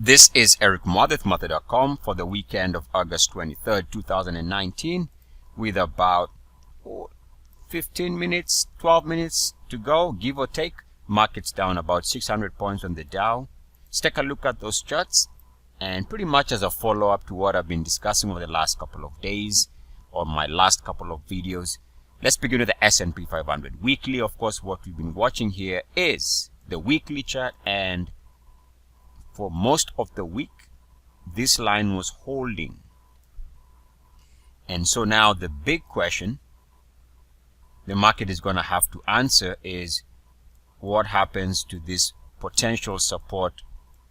This is Eric Mother.com for the weekend of August 23rd, 2019, with about 15 minutes, 12 minutes to go, give or take. Market's down about 600 points on the Dow. Let's take a look at those charts, and pretty much as a follow-up to what I've been discussing over the last couple of days or my last couple of videos, let's begin with the S&P 500. Weekly, of course, what we've been watching here is the weekly chart, and for most of the week, this line was holding. And so now the big question the market is going to have to answer is what happens to this potential support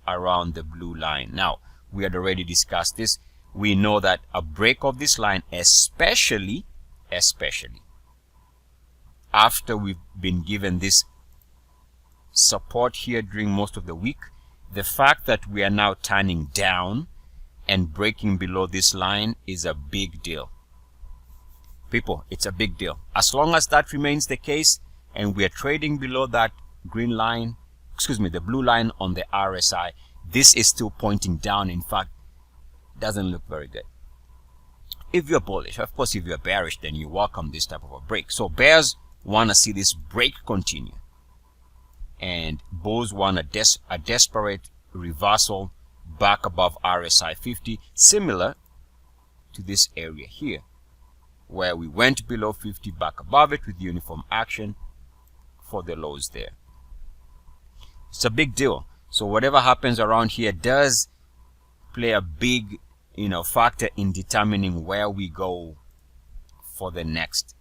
around the blue line. Now, we had already discussed this. We know that a break of this line, especially after we've been given this support here during most of the week, the fact that we are now turning down and breaking below this line is a big deal. People, it's a big deal. As long as that remains the case and we are trading below that green line, the blue line on the RSI, this is still pointing down. In fact, doesn't look very good. If you're bullish, of course, if you're bearish, then you welcome this type of a break. So bears want to see this break continue, and bulls want a desperate reversal back above RSI 50, similar to this area here, where we went below 50, back above it with uniform action for the lows there. It's a big deal. So whatever happens around here does play a big, factor in determining where we go for the next.